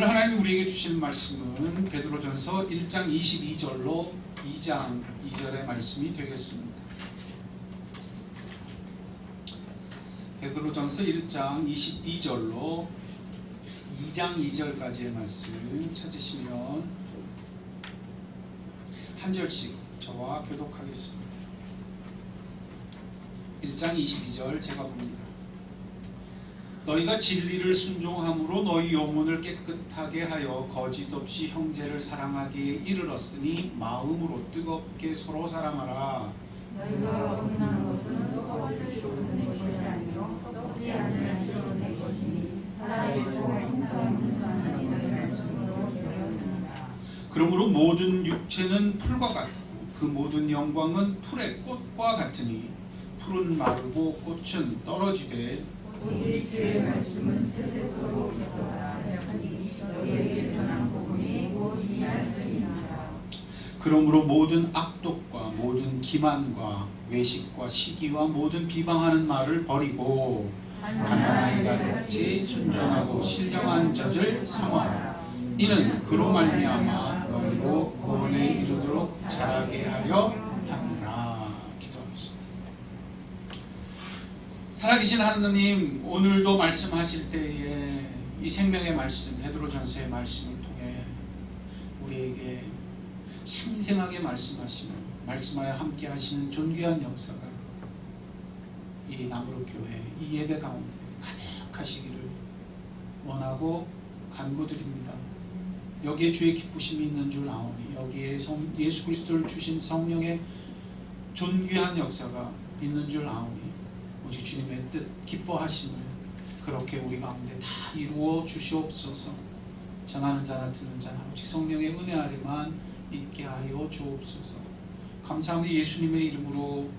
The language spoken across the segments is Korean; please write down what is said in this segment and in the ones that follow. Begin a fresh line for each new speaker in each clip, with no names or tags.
오늘 하나님 우리에게 주실 말씀은 베드로전서 1장 22절로 2장 2절의 말씀이 되겠습니다. 베드로전서 1장 22절로 2장 2절까지의 말씀 찾으시면 한 절씩 저와 교독하겠습니다. 1장 22절 제가 봅니다. 너희가 진리를 순종함으로 너희 영혼을 깨끗하게 하여 거짓 없이 형제를 사랑하기에 이르렀으니 마음으로 뜨겁게 서로 사랑하라.
너희가 어긋나는 것은 썩어질 수 없는 것이 아니요 썩지 않는 것이 것이니 살아있고 형상은 하나님의 말씀으로 되었느니라.
그러므로 모든 육체는 풀과 같고 그 모든 영광은 풀의 꽃과 같으니 풀은 마르고 꽃은 떨어지되
오직 주의 말씀은 세세토록 있어야 하니 너희에게 전한 복음이 곧 이 말씀이니라.
그러므로 모든 악독과 모든 기만과 외식과 시기와 모든 비방하는 말을 버리고 가난아이가 같이 순전하고 신령한 젖을 삼아라. 이는 그로 말미암아 너희로 구원에 이르도록 자라게 하려 함이라. 기도하겠습니다. 살아계신 하느님, 오늘도 말씀하실 때에 이 생명의 말씀, 베드로전서의 말씀을 통해 우리에게 생생하게 말씀하시며 말씀하여 함께 하시는 존귀한 역사가 이 나무로 교회, 이 예배 가운데 가득하시기를 원하고 간구드립니다. 여기에 주의 기쁘심이 있는 줄 아오니 여기에 예수 그리스도를 주신 성령의 존귀한 역사가 있는 줄 아오니 오직 주님의 뜻, 기뻐하심을 그렇게 우리 가운데 다 이루어 주시옵소서. 전하는 자나 듣는 자나 오직 성령의 은혜 아래만 있게 하여 주옵소서. 감사합니다. 예수님의 이름으로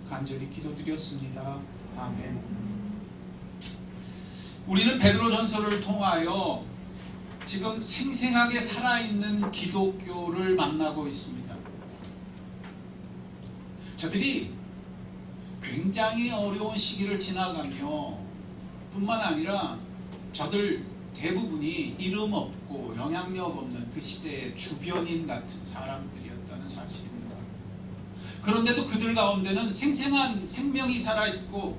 간절히 기도드렸습니다. 아멘. 우리는 베드로전서를 통하여 지금 생생하게 살아있는 기독교를 만나고 있습니다. 저들이 굉장히 어려운 시기를 지나가며 뿐만 아니라 저들 대부분이 이름 없고 영향력 없는 그 시대의 주변인 같은 사람들이었다는 사실입니다. 그런데도 그들 가운데는 생생한 생명이 살아있고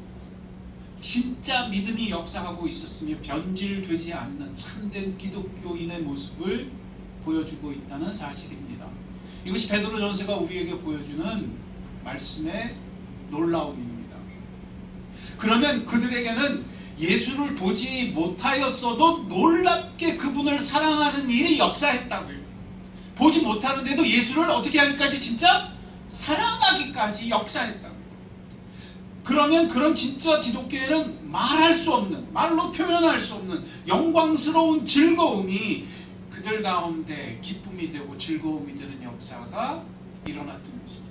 진짜 믿음이 역사하고 있었으며 변질되지 않는 참된 기독교인의 모습을 보여주고 있다는 사실입니다. 이것이 베드로전서가 우리에게 보여주는 말씀의 놀라움입니다. 그러면 그들에게는 예수를 보지 못하였어도 놀랍게 그분을 사랑하는 일이 역사했다고요. 보지 못하는데도 예수를 어떻게 하기까지 진짜 사랑하기까지 역사했다고요. 그러면 그런 진짜 기독교에는 말할 수 없는, 말로 표현할 수 없는 영광스러운 즐거움이 그들 가운데 기쁨이 되고 즐거움이 되는 역사가 일어났던 것입니다.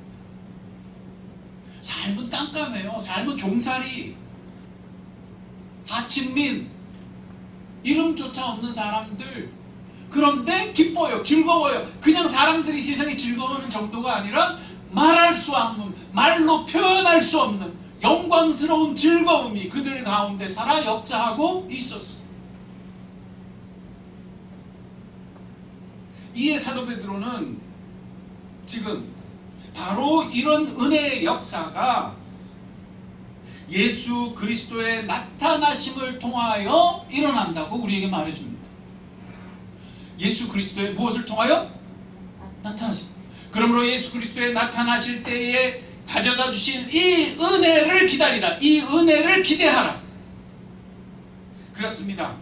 삶은 깜깜해요. 삶은 종살이, 하층민, 이름조차 없는 사람들. 그런데 기뻐요. 즐거워요. 그냥 사람들이 세상에 즐거워하는 정도가 아니라 말할 수 없는, 말로 표현할 수 없는 영광스러운 즐거움이 그들 가운데 살아 역사하고 있었어요. 이에 사도 베드로는 지금 바로 이런 은혜의 역사가 예수 그리스도의 나타나심을 통하여 일어난다고 우리에게 말해줍니다. 예수 그리스도의 무엇을 통하여? 나타나심. 그러므로 예수 그리스도의 나타나실 때에 가져다 주실 이 은혜를 기다리라. 이 은혜를 기대하라. 그렇습니다.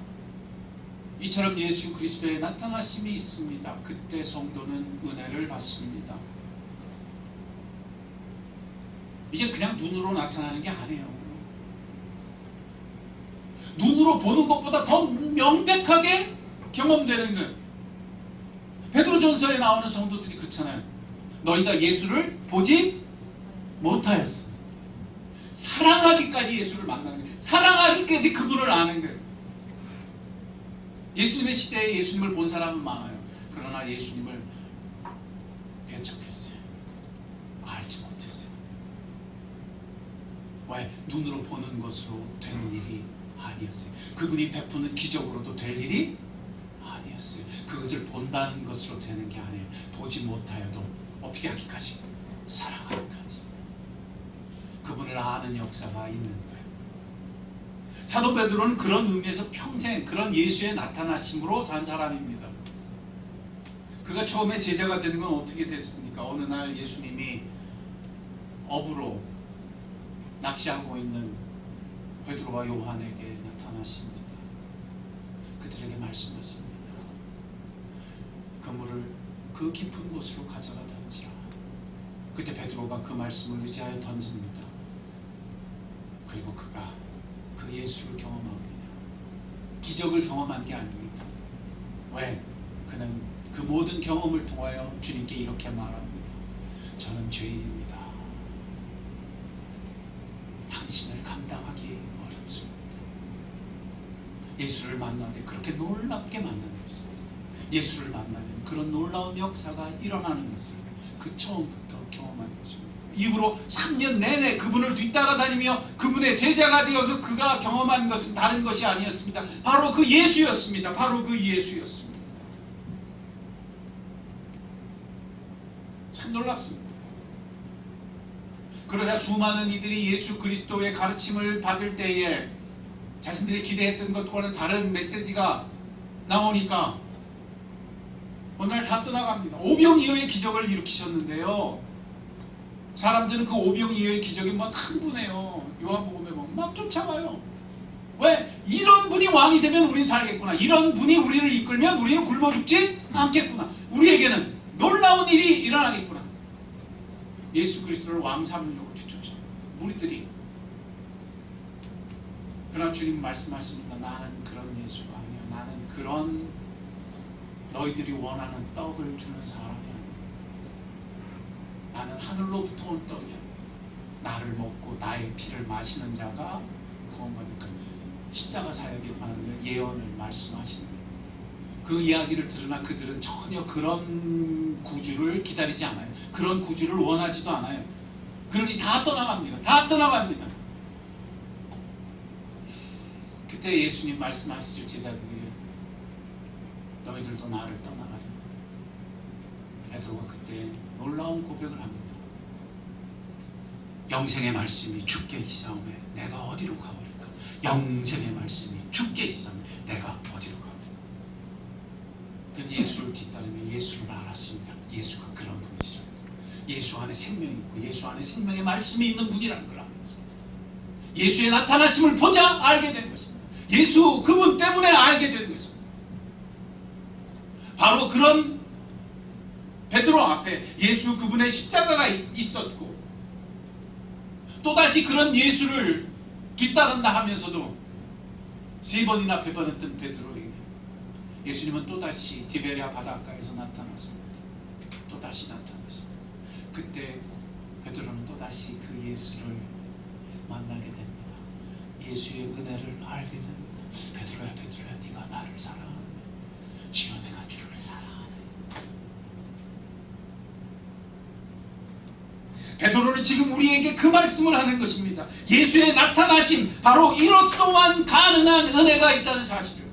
이처럼 예수 그리스도의 나타나심이 있습니다. 그때 성도는 은혜를 받습니다. 이제 그냥 눈으로 나타나는 게 아니에요. 눈으로 보는 것보다 더 명백하게 경험되는 거예요. 베드로전서에 나오는 성도들이 그렇잖아요. 너희가 예수를 보지 못하였어. 사랑하기까지 예수를 만나는 거예요. 사랑하기까지 그분을 아는 거예요. 예수님의 시대에 예수님을 본 사람은 많아요. 그러나 예수님을 배척했어요. 알지 못했어요. 왜? 눈으로 보는 것으로 되는 일이 아니었어요. 그분이 베푸는 기적으로도 될 일이 아니었어요. 아니었어요. 그것을 본다는 것으로 되는 게 아니에요. 보지 못하여도 어떻게 하기까지? 사랑하기까지. 그분을 아는 역사가 있는 거예요. 사도 베드로는 그런 의미에서 평생 그런 예수의 나타나심으로 산 사람입니다. 그가 처음에 제자가 되는 건 어떻게 됐습니까? 어느 날 예수님이 어부로 낚시하고 있는 베드로와 요한에게 나타나십니다. 그들에게 말씀하십니다. 그물을 그 깊은 곳으로 가져가 던지라. 그때 베드로가 그 말씀을 의지하여 던집니다. 그리고 그가 그 예수를 경험합니다. 기적을 경험한 게 아닙니다. 왜? 그는 그 모든 경험을 통하여 주님께 이렇게 말합니다. 저는 죄인입니다. 당신을 감당하기 어렵습니다. 예수를 만나되 그렇게 놀랍게 만나는 것입니다. 예수를 만나면 그런 놀라운 역사가 일어나는 것을 그 처음부터 경험한 것입니다. 이후로 3년 내내 그분을 뒤따라다니며 그분의 제자가 되어서 그가 경험한 것은 다른 것이 아니었습니다. 바로 그 예수였습니다. 바로 그 예수였습니다. 참 놀랍습니다. 그러자 수많은 이들이 예수 그리스도의 가르침을 받을 때에 자신들이 기대했던 것과는 다른 메시지가 나오니까 어느 날 다 떠나갑니다. 오병이어의 기적을 일으키셨는데요, 사람들은 그 오병이어의 기적이 막 흥분해요. 요한복음에 보면 막 쫓아가요. 왜? 이런 분이 왕이 되면 우리는 살겠구나. 이런 분이 우리를 이끌면 우리는 굶어 죽지 않겠구나. 우리에게는 놀라운 일이 일어나겠구나. 예수 그리스도를 왕 삼으려고 뒤쫓아요, 무리들이. 그러나 주님 말씀하십니다. 나는 그런 예수가 아니야. 나는 그런 너희들이 원하는 떡을 주는 사람이 아니야. 나는 하늘로부터 온 떡이야. 나를 먹고 나의 피를 마시는 자가 구원받을까. 십자가 사역에 관한 예언을 말씀하시는 거예요. 그 이야기를 들으나 그들은 전혀 그런 구주를 기다리지 않아요. 그런 구주를 원하지도 않아요. 그러니 다 떠나갑니다. 다 떠나갑니다. 그때 예수님 말씀하시죠. 제자들에게 너희들도 나를 떠나가려. 베드로가 그때 놀라운 고백을 합니다. 영생의 말씀이 주께 있사오매 내가 어디로 가오리까. 영생의 말씀이 주께 있사오매 내가 어디로 가오리까. 그는 예수를 뒤따르며 예수를 알았습니다. 예수가 그런 분이시라는 거예요. 예수 안에 생명이 있고 예수 안에 생명의 말씀이 있는 분이라는 걸 알았습니다. 예수의 나타나심을 보자 알게 된 것입니다. 예수 그분 때문에 알게 된 것입니다. 바로 그런 베드로 앞에 예수 그분의 십자가가 있었고, 또다시 그런 예수를 뒤따른다 하면서도 3번이나 배반했던 베드로에게 예수님은 또다시 디베랴 바닷가에서 나타났습니다. 또다시 나타났습니다. 그때 베드로는 또다시 그 예수를 만나게 됩니다. 예수의 은혜를 알게 됩니다. 베드로야 베드로야 네가 나를 사랑하느냐. 주여 내가 주를 사랑하네. 베드로는 지금 우리에게 그 말씀을 하는 것입니다. 예수의 나타나심, 바로 이로써만 가능한 은혜가 있다는 사실을.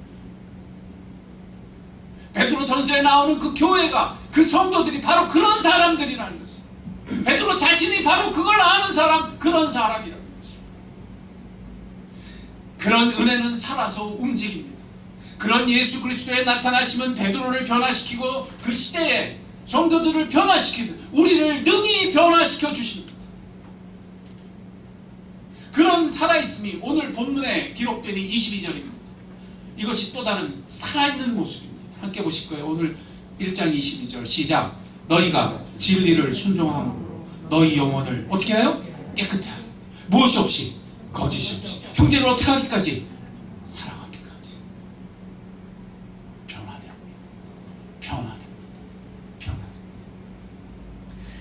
베드로 전서에 나오는 그 교회가, 그 성도들이 바로 그런 사람들이라는 것입니다. 베드로 자신이 바로 그걸 아는 사람, 그런 사람이라는 것입니다. 그런 은혜는 살아서 움직입니다. 그런 예수 그리스도의 나타나심은 베드로를 변화시키고 그 시대에 성도들을 변화시키듯 우리를 능히 변화시켜 주십니다. 그런 살아있음이 오늘 본문에 기록된 22절입니다. 이것이 또 다른 살아있는 모습입니다. 함께 보실 거예요. 오늘 1장 22절 시작. 너희가 진리를 순종함으로 너희 영혼을 어떻게 해요? 깨끗해 하여 무엇이 없이 거짓이 없이 형제를 어떻게 하기까지? 사랑하기까지. 변화됩니다. 변화됩니다. 변화됩니다.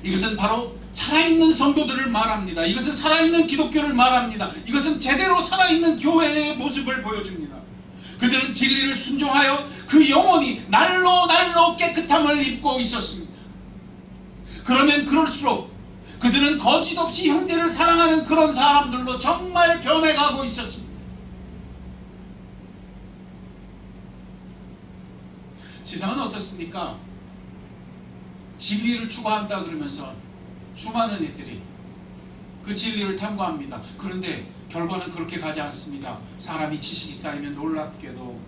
이것은 바로 살아있는 성도들을 말합니다. 이것은 살아있는 기독교를 말합니다. 이것은 제대로 살아있는 교회의 모습을 보여줍니다. 그들은 진리를 순종하여 그 영혼이 날로 날로 깨끗함을 입고 있었습니다. 그러면 그럴수록 그들은 거짓 없이 형제를 사랑하는 그런 사람들로 정말 변해가고 있었습니다. 세상은 어떻습니까? 진리를 추구한다 그러면서 수많은 이들이 그 진리를 탐구합니다. 그런데 결과는 그렇게 가지 않습니다. 사람이 지식이 쌓이면 놀랍게도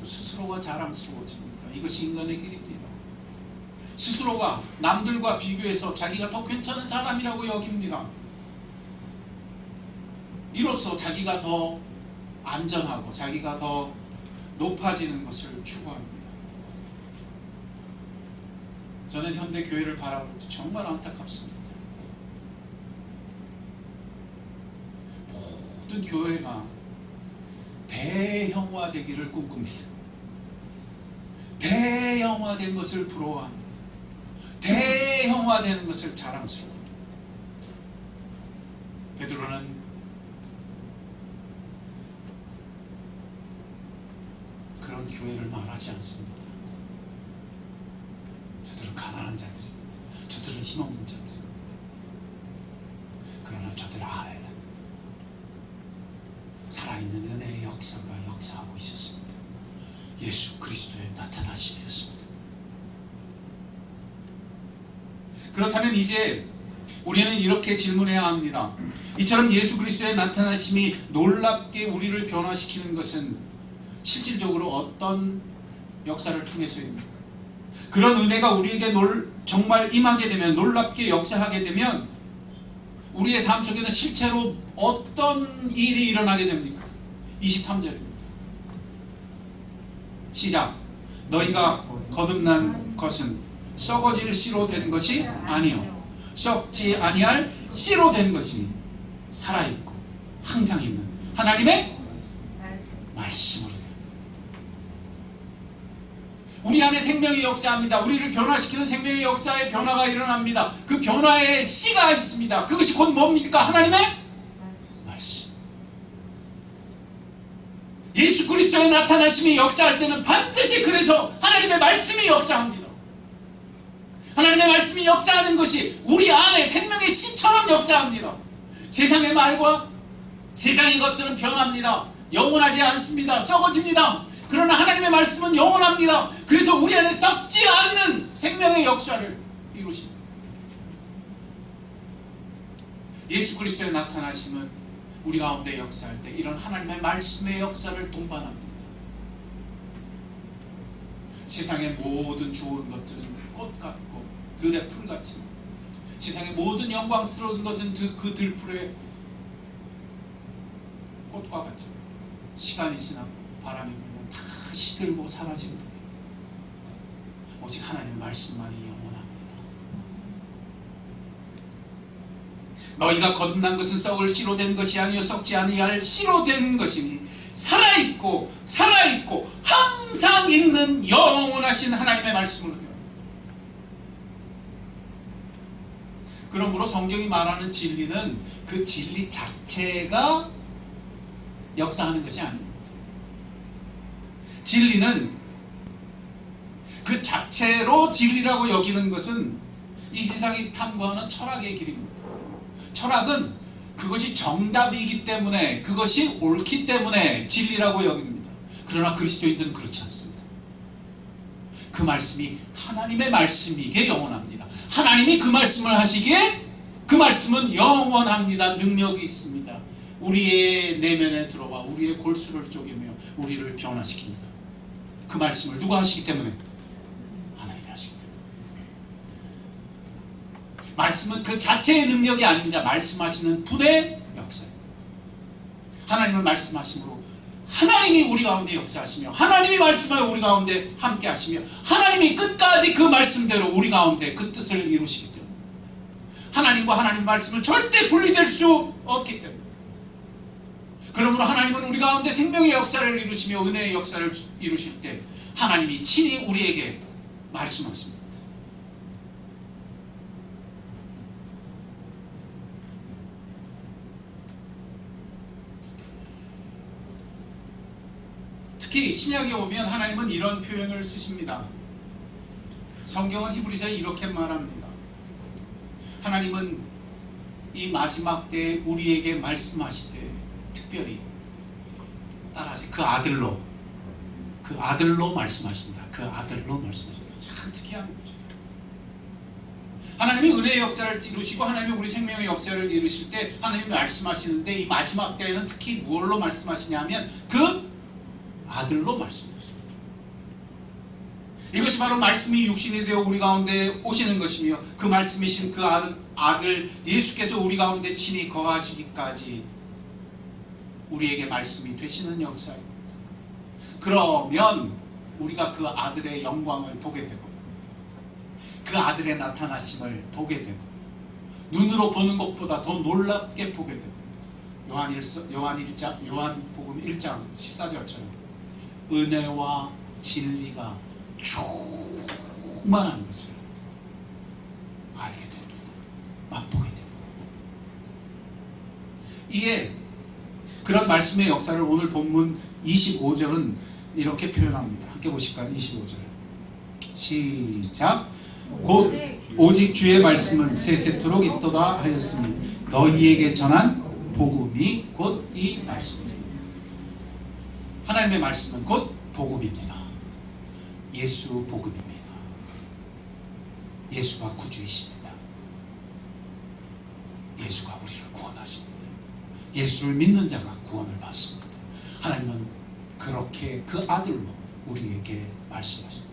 스스로가 자랑스러워집니다. 이것이 인간의 길입니다. 스스로가 남들과 비교해서 자기가 더 괜찮은 사람이라고 여깁니다. 이로써 자기가 더 안전하고 자기가 더 높아지는 것을 추구합니다. 저는 현대 교회를 바라볼 때 정말 안타깝습니다. 모든 교회가 대형화되기를 꿈꿉니다. 대형화된 것을 부러워합니다. 대형화되는 것을 자랑스러워합니다. 베드로는 그런 교회를 말하지 않습니다. 저들은 가난한 자들입니다. 저들은 힘없는 자들입니다. 그러나 저들 안에는 살아있는 은혜의 역사가 역사하고 있었습니다. 예수 그리스도의 나타나심이었습니다. 그렇다면 이제 우리는 이렇게 질문해야 합니다. 이처럼 예수 그리스도의 나타나심이 놀랍게 우리를 변화시키는 것은 실질적으로 어떤 역사를 통해서입니까? 그런 은혜가 우리에게 정말 임하게 되면, 놀랍게 역사하게 되면 우리의 삶 속에는 실제로 어떤 일이 일어나게 됩니까? 23절입니다. 시작. 너희가 거듭난 것은 썩어질 씨로 된 것이 아니요 썩지 아니할 씨로 된 것이 살아있고 항상 있는 하나님의 말씀으로 됩니다. 우리 안에 생명이 역사합니다. 우리를 변화시키는 생명의 역사의 변화가 일어납니다. 그 변화의 씨가 있습니다. 그것이 곧 뭡니까? 하나님의 말씀. 예수 그리스도의 나타나심이 역사할 때는 반드시 그래서 하나님의 말씀이 역사합니다. 하나님의 말씀이 역사하는 것이 우리 안에 생명의 씨처럼 역사합니다. 세상의 말과 세상의 것들은 변합니다. 영원하지 않습니다. 썩어집니다. 그러나 하나님의 말씀은 영원합니다. 그래서 우리 안에 썩지 않는 생명의 역사를 이루십니다. 예수 그리스도의 나타나심은 우리 가운데 역사할 때 이런 하나님의 말씀의 역사를 동반합니다. 세상의 모든 좋은 것들은 꽃 같고 들의 풀 같지만 세상의 모든 영광스러운 것은 그 들풀의 꽃과 같지만 시간이 지나고 바람이 불면 다 시들고 사라집니다. 오직 하나님의 말씀만이 영원합니다. 너희가 거듭난 것은 썩을 씨로 된 것이 아니요 썩지 아니할 씨로 된 것이니 살아있고 항상 있는 영원하신 하나님의 말씀으로 되어. 그러므로 성경이 말하는 진리는 그 진리 자체가 역사하는 것이 아닙니다. 진리는 그 자체로 진리라고 여기는 것은 이 세상이 탐구하는 철학의 길입니다. 철학은 그것이 정답이기 때문에, 그것이 옳기 때문에 진리라고 여깁니다. 그러나 그리스도인들은 그렇지 않습니다. 그 말씀이 하나님의 말씀이기에 영원합니다. 하나님이 그 말씀을 하시기에 그 말씀은 영원합니다. 능력이 있습니다. 우리의 내면에 들어와 우리의 골수를 쪼개며 우리를 변화시킵니다. 그 말씀을 누가 하시기 때문에? 하나님이 하시기 때문에. 말씀은 그 자체의 능력이 아닙니다. 말씀하시는 분의 역사입니다. 하나님은 말씀하심으로 하나님이 우리 가운데 역사하시며 하나님이 말씀하여 우리 가운데 함께 하시며 하나님이 끝까지 그 말씀대로 우리 가운데 그 뜻을 이루시기 때문에 하나님과 하나님 말씀은 절대 분리될 수 없기 때문에. 그러므로 하나님은 우리 가운데 생명의 역사를 이루시며 은혜의 역사를 이루실 때 하나님이 친히 우리에게 말씀하십니다. 특히 신약에 오면 하나님은 이런 표현을 쓰십니다. 성경은 히브리서에 이렇게 말합니다. 하나님은 이 마지막 때에 우리에게 말씀하실 때 특별히 따라서 그 아들로 말씀하신다. 그 아들로 말씀하셨다. 참 특이한 거죠. 하나님이 은혜의 역사를 이루시고 하나님이 우리 생명의 역사를 이루실 때 하나님이 말씀하시는데 이 마지막 때에는 특히 무엇로 말씀하시냐면 그 아들로 말씀하십니다. 이것이 바로 말씀이 육신이 되어 우리 가운데 오시는 것이며 그 말씀이신 그 아들 예수께서 우리 가운데 친히 거하시기까지 우리에게 말씀이 되시는 역사입니다. 그러면 우리가 그 아들의 영광을 보게 되고 그 아들의 나타나심을 보게 되고 눈으로 보는 것보다 더 놀랍게 보게 되고 요한복음 1장 14절처럼 은혜와 진리가 충만한 것을 알게 됩니다. 맛보게 됩니다. 이게 그런 말씀의 역사를 오늘 본문 25절은 이렇게 표현합니다. 함께 보실까요? 25절 시작. 곧 오직 주의 말씀은 세세토록 있도다 하였으니 너희에게 전한 복음이 곧 이 말씀이다. 하나님의 말씀은 곧 복음입니다. 예수 복음입니다. 예수가 구주이십니다. 예수가 우리를 구원하십니다. 예수를 믿는 자가 구원을 받습니다. 하나님은 그렇게 그 아들로 우리에게 말씀하십니다.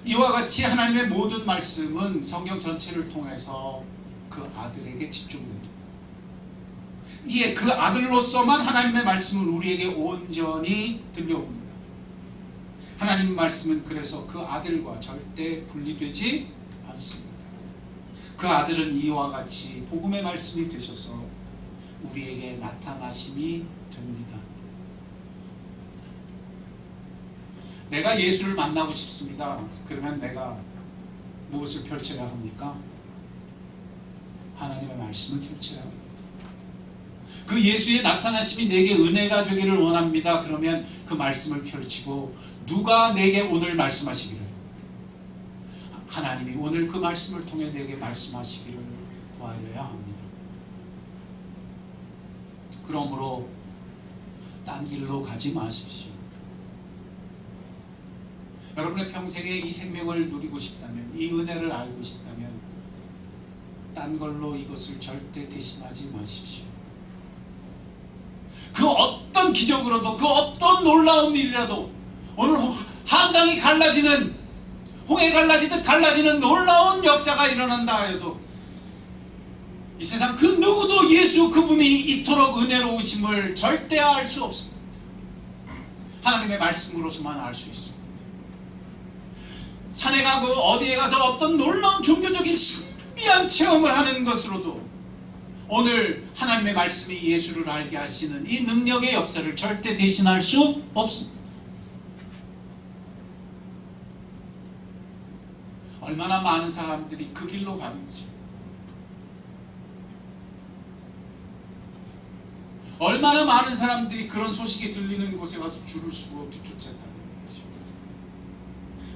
이와 같이 하나님의 모든 말씀은 성경 전체를 통해서 그 아들에게 집중됩니다. 이에 그 아들로서만 하나님의 말씀은 우리에게 온전히 들려옵니다. 하나님의 말씀은 그래서 그 아들과 절대 분리되지 않습니다. 그 아들은 이와 같이 복음의 말씀이 되셔서 우리에게 나타나심이 됩니다. 내가 예수를 만나고 싶습니다. 그러면 내가 무엇을 펼쳐야 합니까? 하나님의 말씀을 펼쳐야 합니다. 그 예수의 나타나심이 내게 은혜가 되기를 원합니다. 그러면 그 말씀을 펼치고 누가 내게 오늘 말씀하시기를, 하나님이 오늘 그 말씀을 통해 내게 말씀하시기를 구하여야 합니다. 그러므로 딴 길로 가지 마십시오. 여러분의 평생에 이 생명을 누리고 싶다면, 이 은혜를 알고 싶다면 딴 걸로 이것을 절대 대신하지 마십시오. 그 어떤 기적으로도, 그 어떤 놀라운 일이라도, 오늘 한강이 갈라지는, 홍해 갈라지듯 갈라지는 놀라운 역사가 일어난다 하여도 이 세상 그 누구도 예수 그분이 이토록 은혜로우심을 절대 알 수 없습니다. 하나님의 말씀으로서만 알 수 있습니다. 산에 가고 어디에 가서 어떤 놀라운 종교적인 신비한 체험을 하는 것으로도 오늘 하나님의 말씀이 예수를 알게 하시는 이 능력의 역사를 절대 대신할 수 없습니다. 얼마나 많은 사람들이 그 길로 가는지, 얼마나 많은 사람들이 그런 소식이 들리는 곳에 가서 줄을 서고 쫓아다니는지.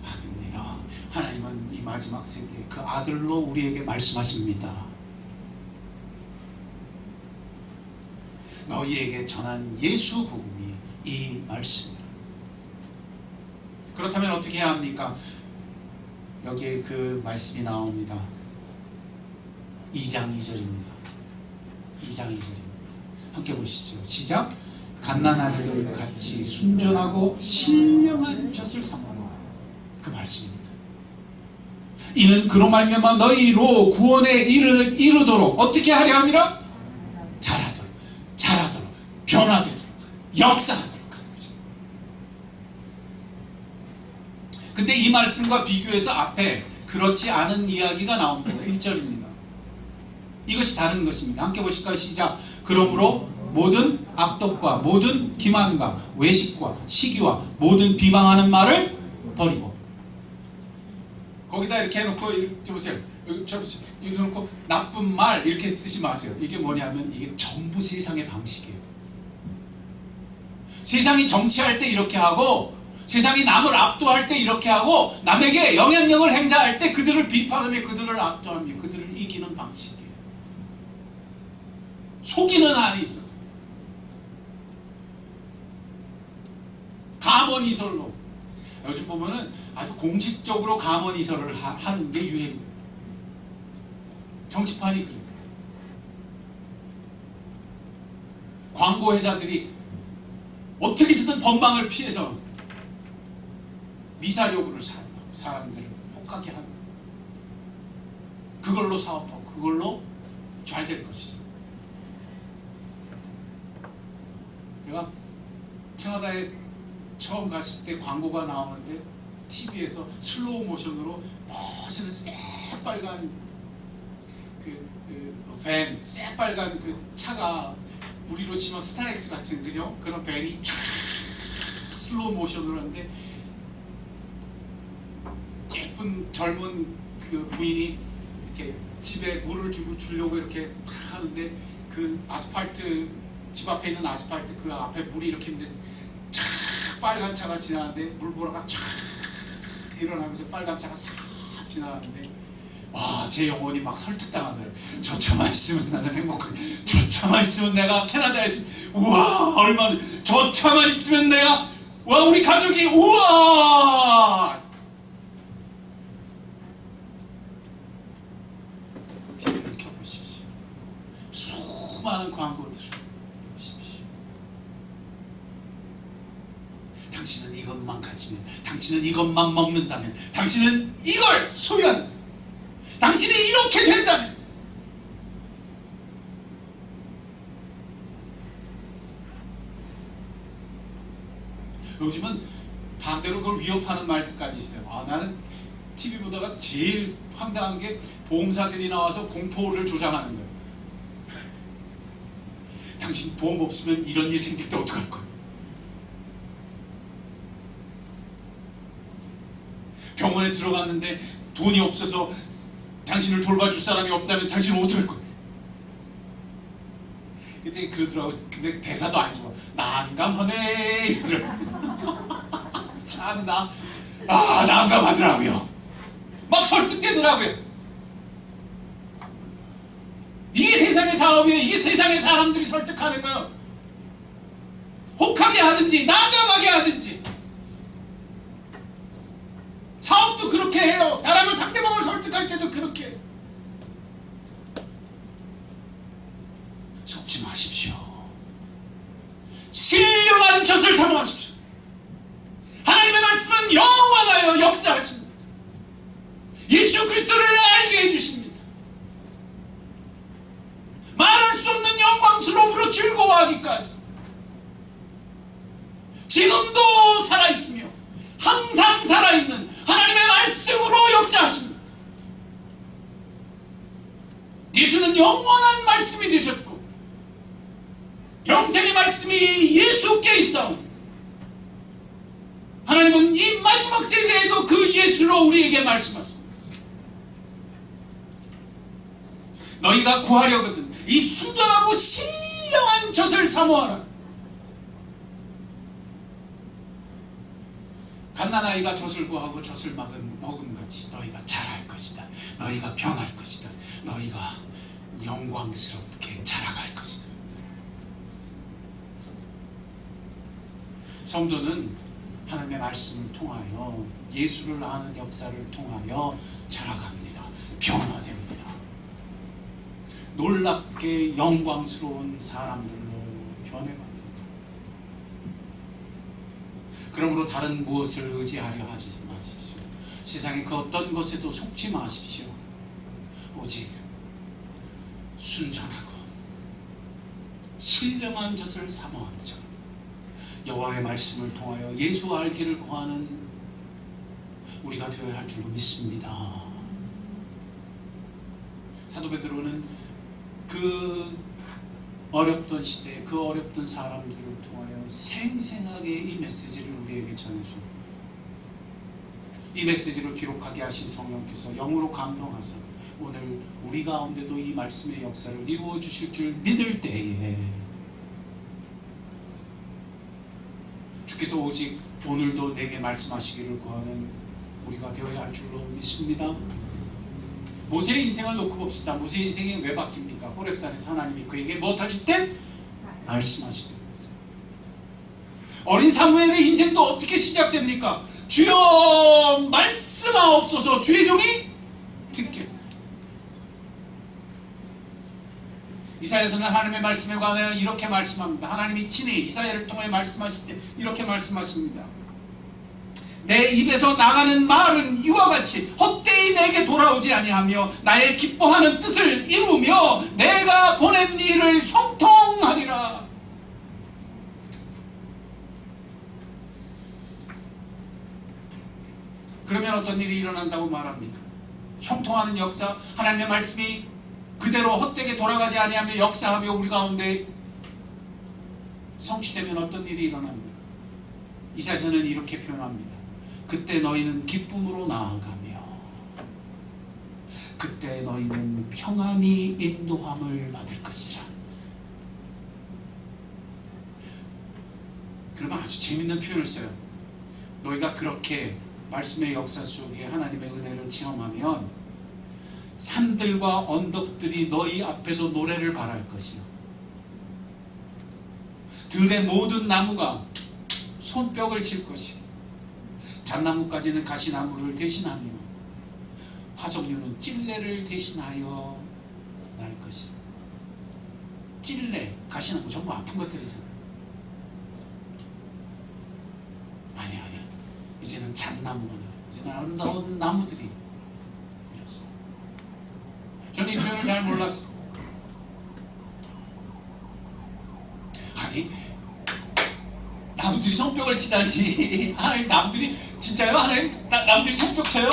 아닙니다. 하나님은 이 마지막 세대에 그 아들로 우리에게 말씀하십니다. 너희에게 전한 예수 복음이 이 말씀이다. 그렇다면 어떻게 해야 합니까? 여기에 그 말씀이 나옵니다. 2장 2절입니다. 2장 2절입니다. 함께 보시죠. 시작. 갓난아기들 같이 순전하고 신령한 젖을 삼아라. 그 말씀입니다. 이는 그로 말미암아 너희로 구원에 이르도록 어떻게 하려 함이라? 자라도록 변화되도록 역사하도록 하는 거죠. 근데 이 말씀과 비교해서 앞에 그렇지 않은 이야기가 나옵니다. 1절입니다. 이것이 다른 것입니다. 함께 보실까요? 시작. 그러므로 모든 악독과 모든 기만과 외식과 시기와 모든 비방하는 말을 버리고, 거기다 이렇게 해놓고 이렇게 보세요. 이렇게 해놓고 나쁜 말 이렇게 쓰지 마세요. 이게 뭐냐면 이게 전부 세상의 방식이에요. 세상이 정치할 때 이렇게 하고, 세상이 남을 압도할 때 이렇게 하고, 남에게 영향력을 행사할 때 그들을 비판하며 그들을 압도하며 그들을 이기는 방식이에요. 속이는 한이 있어요. 감언이설로. 요즘 보면은 아주 공식적으로 감언이설을 하는 게 유행이에요. 정치판이 그래요. 광고 회사들이 어떻게든 법망을 피해서 미사력으로 사람들을 혹하게 하는, 그걸로 사업하고 그걸로 잘 될 것이. 제가 캐나다에 처음 갔을 때 광고가 나오는데 TV에서 슬로우 모션으로 멋있는 새빨간 밴, 새빨간 그 차가, 우리로 치면 스타렉스 같은, 그죠? 그런 밴이 쫙 슬로우 모션으로 하는데 예쁜 젊은 그 부인이 이렇게 집에 물을 주려고 이렇게 탁 하는데, 그 아스팔트, 집 앞에 있는 아스팔트 그 앞에 물이 이렇게 있는데 쫙 빨간 차가 지나는데 물보라가 쫙 일어나면서 빨간 차가 싹 지나가는데, 와, 제 영혼이 막 설득당하더라고요. 저 차만 있으면 나는 행복해. 저 차만 있으면 내가 캐나다에서, 우와, 얼마나, 저 차만 있으면 내가, 와, 우리 가족이, 우와. TV를 켜보십시오. 수많은 광고들을 보십시오. 당신은 이것만 가지면, 당신은 이것만 먹는다면, 당신은 이걸 소유한다, 당신이 이렇게 된다면. 요즘은 반대로 그걸 위협하는 말들까지 있어요. 나는 TV 보다가 제일 황당한 게 보험사들이 나와서 공포를 조장하는 거예요. 당신 보험 없으면 이런 일 생길 때 어떡할 거야? 병원에 들어갔는데 돈이 없어서 당신을 돌봐줄 사람이 없다면 당신은 어떡할 거야? 그때 그러더라고. 근데 대사도 안 좋아. 난감하네 이러더라고. 참나, 난감하더라고요. 막 설득되더라고요. 이게 세상의 사업이에요. 이게 세상의 사람들이 설득하는 거예요. 혹하게 하든지 난감하게 하든지. 사업도 그렇게 해요. 사람을, 상대방을 설득할 때도 그렇게 해요. 속지 마십시오. 신령한 젖을 사모하십시오. 하나님의 말씀은 영원하여 역사하십니다. 예수 그리스도를 알게 해주십니다. 말할 수 없는 영광스러움으로 즐거워하기까지. 지금도 살아있으며 항상 살아있는 하나님의 말씀으로 역사하십니다. 예수는 영원한 말씀이 되셨고 영생의 말씀이 예수께 있사오니 하나님은 이 마지막 세대에도 그 예수로 우리에게 말씀하십니다. 너희가 구하려거든 이 순전하고 신령한 젖을 사모하라. 갓난아이가 젖을 구하고 젖을 먹음같이 너희가 자랄 것이다. 너희가 변할 것이다. 너희가 영광스럽게 자라갈 것이다. 성도는 하나님의 말씀을 통하여 예수를 아는 역사를 통하여 자라갑니다. 변화됩니다. 놀랍게 영광스러운 사람들로 변해갑니다. 그러므로 다른 무엇을 의지하려 하지 마십시오. 세상의 그 어떤 것에도 속지 마십시오. 오직 순전하고 신령한 젖을 사모하는 자, 여호와의 말씀을 통하여 예수 알기를 구하는 우리가 되어야 할 줄로 믿습니다. 사도 베드로는 그 어렵던 시대, 그 어렵던 사람들을 통하여 생생하게 이 메시지를 우리에게 전해주고, 이 메시지를 기록하게 하신 성령께서 영으로 감동하사 오늘 우리 가운데도 이 말씀의 역사를 이루어 주실 줄 믿을 때에 주께서 오직 오늘도 내게 말씀하시기를 구하는 우리가 되어야 할 줄로 믿습니다. 모세의 인생을 놓고 봅시다. 모세의 인생이 왜 바뀝니까? 호렙산에서 하나님이 그에게 무엇 하실 때? 말씀하시게 되었어요. 어린 사무엘의 인생도 어떻게 시작됩니까? 주여 말씀하옵소서 주의 종이 듣겠다. 이사야서는 하나님의 말씀에 관하여 이렇게 말씀합니다. 하나님이 친히 이사야를 통해 말씀하실 때 이렇게 말씀하십니다. 내 입에서 나가는 말은 이와 같이 헛되이 내게 돌아오지 아니하며 나의 기뻐하는 뜻을 이루며 내가 보낸 일을 형통하리라. 그러면 어떤 일이 일어난다고 말합니까? 형통하는 역사, 하나님의 말씀이 그대로 헛되게 돌아가지 아니하며 역사하며 우리 가운데 성취되면 어떤 일이 일어납니까? 이사야서는 이렇게 표현합니다. 그때 너희는 기쁨으로 나아가며 그때 너희는 평안히 인도함을 받을 것이라. 그러면 아주 재밌는 표현을 써요. 너희가 그렇게 말씀의 역사 속에 하나님의 은혜를 체험하면 산들과 언덕들이 너희 앞에서 노래를 발할 것이요 들의 모든 나무가 손뼉을 칠 것이요 잣나무까지는 가시나무를 대신하며 화석류는 찔레를 대신하여 날 것이요. 찔레, 가시나무 전부 아픈 것들이잖아요. 아니야. 이제는 잣나무가 나요. 이제는 아름다운 나무들이 보였어. 저는 이 표현을 잘 몰랐어. 아니, 나무들이 손뼉을 치다니. 하나님, 나무들이 진짜요? 하나님, 나무들이 손뼉 쳐요?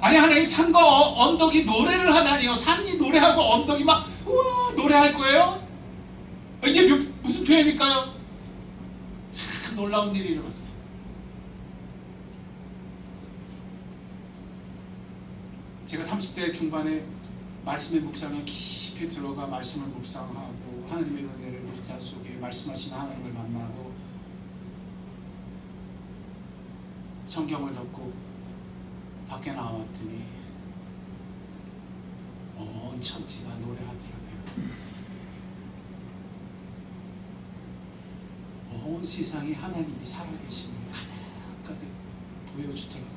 아니, 하나님, 산과 언덕이 노래를 하다니요. 산이 노래하고 언덕이 막 우와 노래할 거예요? 이게 무슨 표현일까요? 참 놀라운 일이 일어났어. 제가 30대 중반에 말씀의 묵상에 깊이 들어가 말씀을 묵상하고 하나님의 은혜를 묵상 속에 말씀하시는 하나님을 만나고 성경을 덮고 밖에 나왔더니 온 천지가 노래하더라고요. 온 세상에 하나님이 살아계심을 가득가득 보여주더라고요.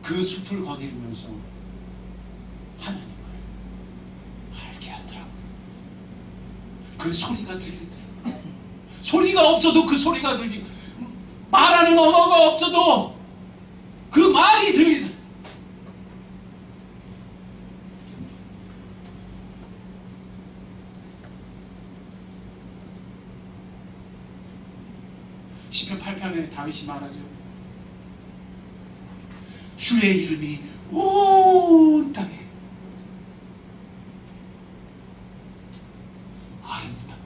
그 숲을 거닐면서 하나님을 알게 하더라고요. 그 소리가 들리더라고요. 소리가 없어도 그 소리가 들리고 말하는 언어가 없어도 그 말이 들리더라고요. 시편 8편에 다윗이 말하죠. 주의 이름이 온 땅에 아름답다.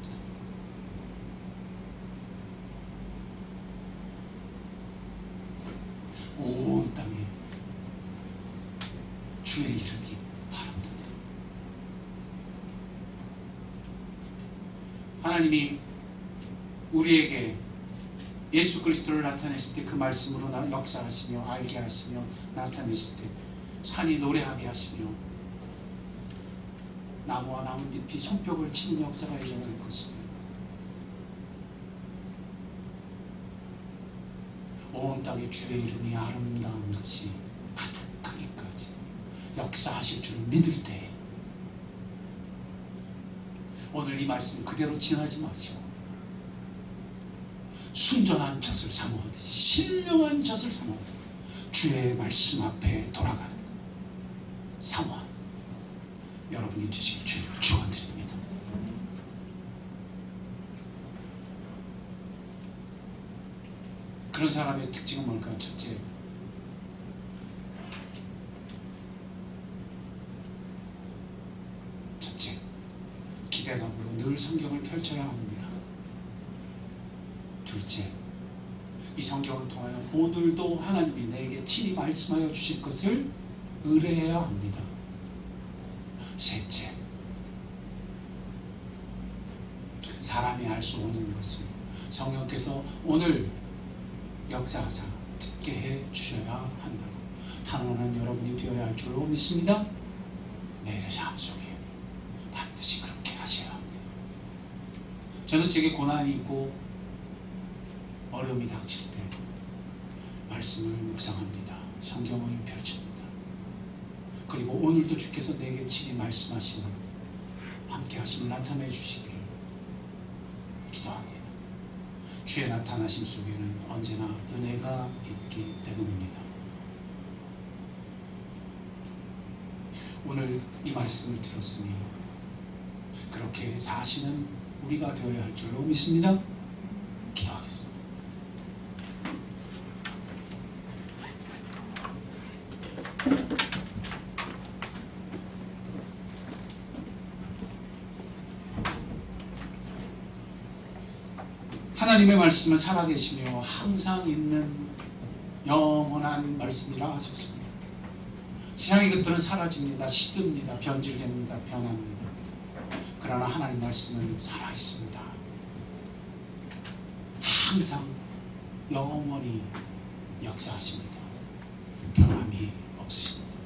온 땅에 주의 이름이 아름답다. 하나님이 우리에게 예수 그리스도를 나타내실 때 그 말씀으로 역사하시며 알게 하시며 나타내실 때 산이 노래하게 하시며 나무와 나뭇잎이 손뼉을 치는 역사가 일어날 것입니다. 온 땅에 주의 이름이 아름다운 것이 가득하기까지 역사하실 줄 믿을 때 오늘 이 말씀 그대로 지나지 마시고 순전한 젖을 사모하듯이 신령한 젖을 사모하듯이 주의 말씀 앞에 돌아가는 사모함 여러분이 주실 죄를 축원드립니다. 그런 사람의 특징은 뭘까요? 첫째, 기대감으로 늘 성경을 펼쳐야 합니다. 둘째, 이 성경을 통하여 오늘도 하나님이 내게 친히 말씀하여 주실 것을 의뢰해야 합니다. 셋째, 사람이 알 수 없는 것을 성령께서 오늘 역사하사 듣게 해 주셔야 한다고 탄원하는 여러분이 되어야 할 줄로 믿습니다. 내일의 삶 속에 반드시 그렇게 하셔야 합니다. 저는 제게 고난이 있고 어려움이 닥칠 때 말씀을 묵상합니다. 성경을 펼칩니다. 그리고 오늘도 주께서 내게 친히 말씀하시는 함께 하심을 나타내 주시기를 기도합니다. 주의 나타나심 속에는 언제나 은혜가 있기 때문입니다. 오늘 이 말씀을 들었으니 그렇게 사시는 우리가 되어야 할 줄로 믿습니다. 기도하겠습니다. 하나님의 말씀은 살아계시며 항상 있는 영원한 말씀이라 하셨습니다. 세상의 것들은 사라집니다. 시듭니다. 변질됩니다. 변합니다. 그러나 하나님 말씀은 살아있습니다. 항상 영원히 역사하십니다. 변함이 없으십니다.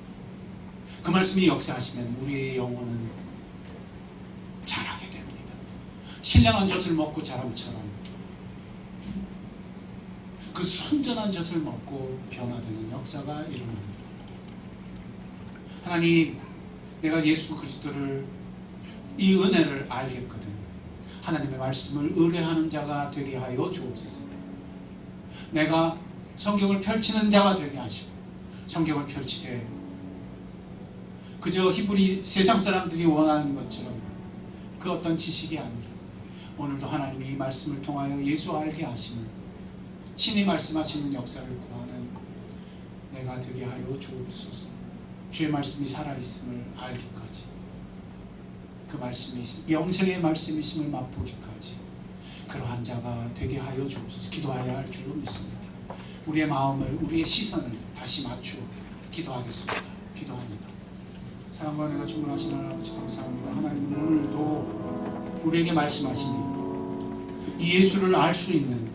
그 말씀이 역사하시면 우리의 영혼은 자라게 됩니다. 신령한 젖을 먹고 자람처럼 그 순전한 젖을 먹고 변화되는 역사가 일어납니다. 하나님, 내가 예수 그리스도를 이 은혜를 알겠거든. 하나님의 말씀을 의뢰하는 자가 되게 하여 주옵소서. 내가 성경을 펼치는 자가 되게 하시고 성경을 펼치되 그저 히브리 세상 사람들이 원하는 것처럼 그 어떤 지식이 아니라 오늘도 하나님이 이 말씀을 통하여 예수 알게 하시는 친히 말씀하시는 역사를 구하는 내가 되게 하여 주옵소서. 주의 말씀이 살아있음을 알기까지, 그 말씀이 영생의 말씀이심을 맛보기까지 그러한 자가 되게 하여 주옵소서. 기도해야 할 줄로 믿습니다. 우리의 마음을, 우리의 시선을 다시 맞추어 기도하겠습니다. 기도합니다. 사랑과 은혜가 충만하신 하나님 아버지 감사합니다. 하나님은 오늘도 우리에게 말씀하시니 이 예수를 알 수 있는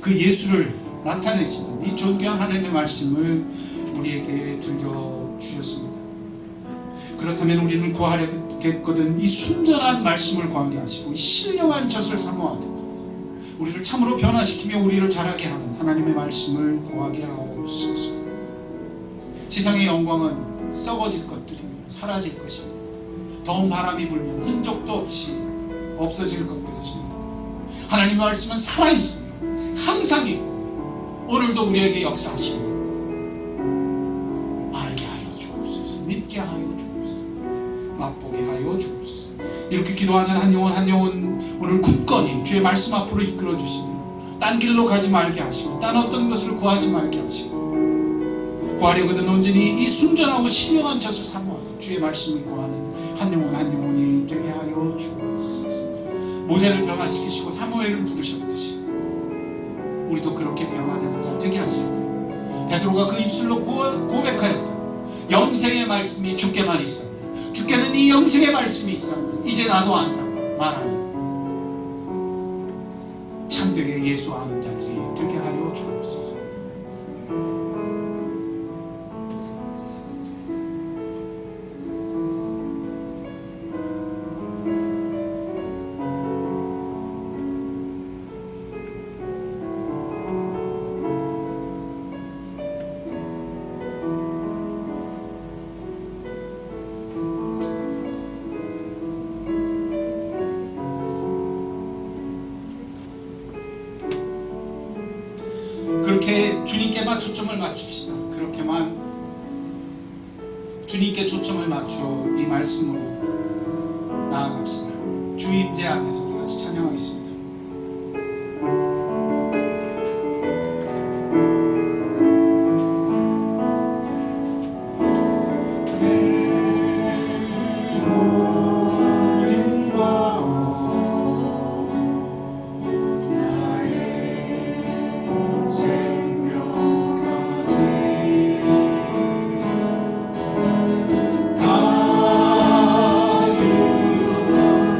그 예수를 나타내시는 이 존귀한 하나님의 말씀을 우리에게 들려주셨습니다. 그렇다면 우리는 구하려겠거든 이 순전한 말씀을 구하게 하시고 이 신령한 젖을 사모하되 우리를 참으로 변화시키며 우리를 자라게 하는 하나님의 말씀을 구하게 하옵소서. 세상의 영광은 썩어질 것들입니다. 사라질 것입니다. 더운 바람이 불면 흔적도 없이 없어질 것들이십니다. 하나님의 말씀은 살아있습니다. 항상 있고 오늘도 우리에게 역사하시고 알게 하여 주옵소서. 믿게 하여 주옵소서. 맛보게 하여 주옵소서. 이렇게 기도하는 한 영혼 한 영혼 오늘 굳건히 주의 말씀 앞으로 이끌어 주시며 딴 길로 가지 말게 하시고 딴 어떤 것을 구하지 말게 하시고 구하려거든 온전히 이 순전하고 신령한 젖을 사모하되 주의 말씀을 구하는 한 영혼 한 영혼이 되게 하여 주옵소서. 모세를 변화시키시고 사무엘을 부르셨듯이 우리도 그렇게 변화되는 자 되게 하실 때 베드로가 그 입술로 고백하였던 영생의 말씀이 주께만 있었네. 주께는 이 영생의 말씀이 있었네. 이제 나도 안다 말하니 참되게 예수 아는 자들이 되게 하여 주옵소서. 그렇게 주님께만 초점을 맞춥시다. 그렇게만 주님께 초점을 맞춰 이 말씀으로 나아갑시다. 주 임재 안에서 우리 같이 찬양하겠습니다.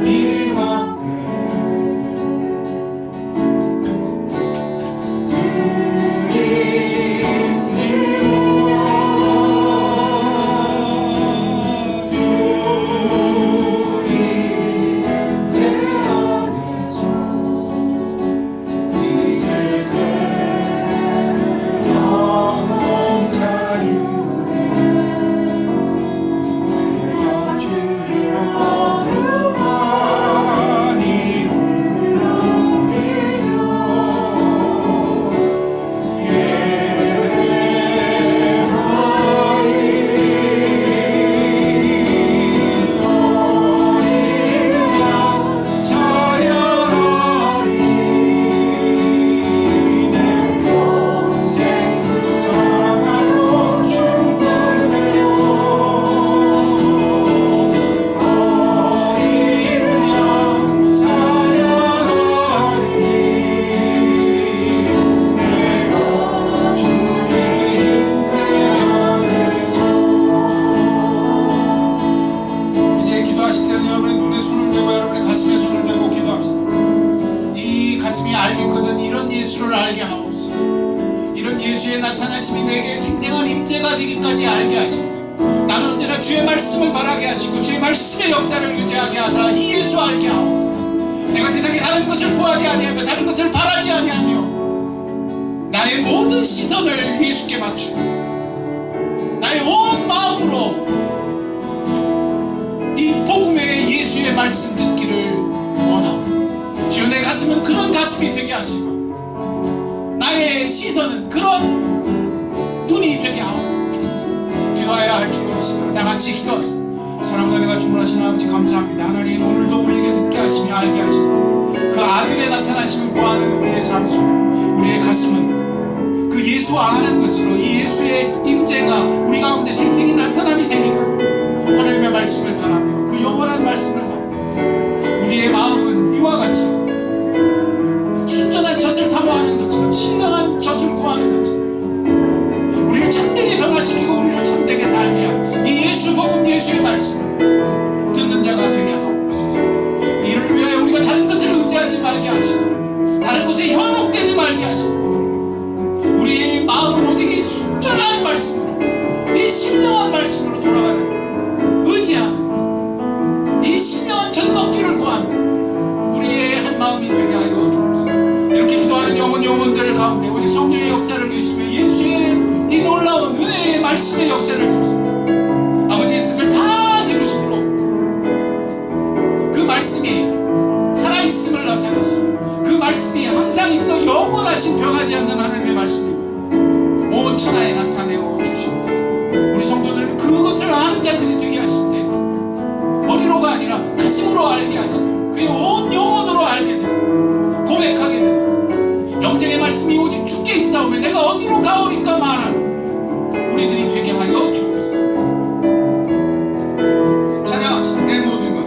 네
나타나심이 내게 생생한 임재가 되기까지 알게 하시고, 나는 언제나 주의 말씀을 바라게 하시고 주의 말씀의 역사를 의지하게 하사 이 예수 알게 하옵소서. 내가 세상에 다른 것을 구하지 아니하며 다른 것을 바라지 아니하며 나의 모든 시선을 예수께 맞추고 나의 온 마음으로 이 복음의 예수의 말씀 듣기를 원하고, 주여 내 가슴은 그런 가슴이 되게 하시고 나의 시선은 그런 눈이 되게 하옵소서. 기도해야 할 줄로 믿습니다. 다 같이 기도하겠습니다. 사랑과 내가 주문하신 아버지 감사합니다. 하나님, 오늘도 우리에게 듣게 하시며 알게 하셨습니다. 그 아들의 나타나심을 구하는 우리의 삶 속 우리의 가슴은 그 예수 아는 것으로 이 예수의 임재가 우리 가운데 생생히 나타남이 되니까 하나님의 말씀을 바라며 그 영원한 말씀을 바라며 우리의 마음은 이와 같이 순전한 젖을 사모하는 것처럼 신령한 젖을 구하는 것처럼 우리를 참되게 변화시키고 우리를 참되게 살게 하는 이 예수 복음 예수의 말씀을 듣는 자가 되게 하옵소서. 이를 위하여 우리가 다른 것을 의지하지 말게 하시고 다른 것에 현혹되지 말게 하시고 우리의 마음은 오직 이 순전한 말씀으로 이 신령한 말씀으로 돌아가는 의지하는 이 신령한 젖먹기를 구하는 우리의 한 마음이 되게 하여 주옵소서. 이렇게 기도하는 영혼들 가운데 오직 성령의 역사를 누리시며 예수의 이 놀라운 은혜의 말씀의 역사를 보시고 아버지의 뜻을 다 이루심으로 그 말씀이 살아있음을 나타내시고 그 말씀이 항상 있어 영원하신 변하지 않는 하나님의 말씀이 온 천하에 나타내어 주시옵소서. 우리 성도들은 그것을 아는 자들이 되게 하실 때 머리로가 아니라 가슴으로 알게 하시고 그의 온 영혼으로 알게 되고 고백하게 되고 영생의 말씀이 오직 주께 있사오며 내가 어디로 가오리까 말하는 우리들이 되게 하여 주옵소서. 찬양합시다. 내 모든 것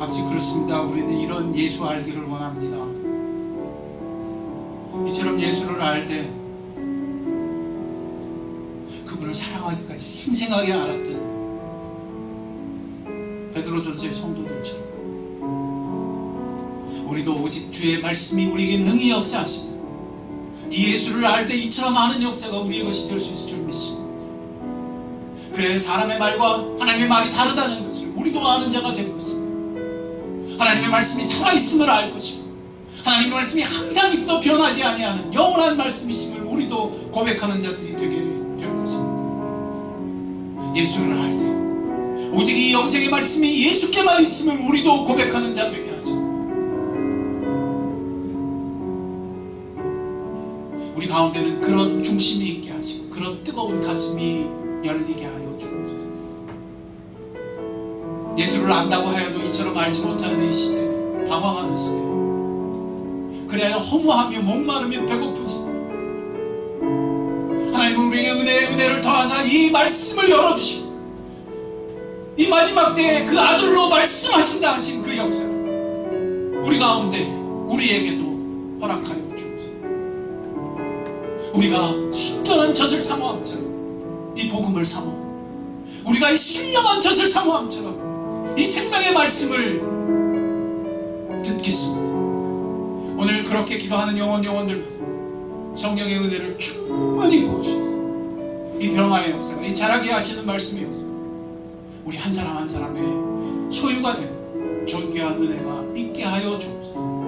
아버지, 그렇습니다. 우리는 이런 예수 알기를 원합니다. 이처럼 예수를 알되 그분을 사랑하기까지 생생하게 알았던 베드로전서의 성도들처럼 우리도 오직 주의 말씀이 우리에게 능히 역사하시고 이 예수를 알 때 이처럼 많은 역사가 우리의 것이 될 수 있을 줄 믿습니다. 그래 사람의 말과 하나님의 말이 다르다는 것을 우리도 아는 자가 될 것입니다. 하나님의 말씀이 살아있음을 알 것이고 하나님의 말씀이 항상 있어 변하지 아니하는 영원한 말씀이심을 우리도 고백하는 자들이 되게 될 것입니다. 예수를 알 때 오직 이 영생의 말씀이 예수께만 있음을 우리도 고백하는 자 되게 하죠. 우리 가운데는 그런 중심이 있게 하시고 그런 뜨거운 가슴이 열리게 하여 주옵소서. 예수를 안다고 하여도 이처럼 알지 못하는 이 시대, 방황하는 시대, 그래야 허무하며 목마르며 배고픈 시대, 하나님은 우리에게 은혜를 더하사 이 말씀을 열어주시고 이 마지막 때에 그 아들로 말씀하신다 하신 그 역사, 우리 가운데 우리에게도 허락하여 주옵소서. 우리가 순전한 젖을 사모함처럼 이 복음을 사모, 우리가 이 신령한 젖을 사모함처럼 이 생명의 말씀을 듣겠습니다. 오늘 그렇게 기도하는 영혼들 성령의 은혜를 충만히 부어주셔서 이 병화의 역사가, 이 자라게 하시는 말씀의 역사, 우리 한 사람 한 사람의 소유가 되는 존귀한 은혜가 있게 하여 주옵소서.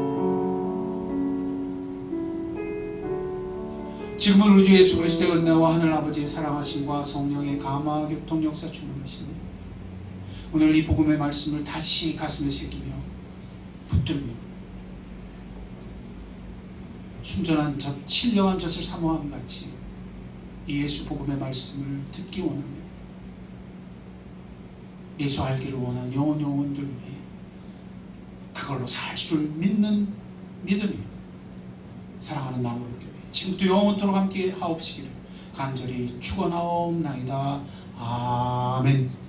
지금은 우리 주 예수 그리스도의 은혜와 하늘 아버지의 사랑하심과 성령의 감화 교통 역사 충만하시니 오늘 이 복음의 말씀을 다시 가슴에 새기며 붙들며 순전한 젖, 신령한 젖을 사모함 같이 이 예수 복음의 말씀을 듣기 원하며 예수 알기를 원하는 영혼들 위해 그걸로 살 줄을 믿는 믿음이 사랑하는 나무교회 지금도 영원토록 함께 하옵시기를 간절히 축원하옵나이다. 아멘.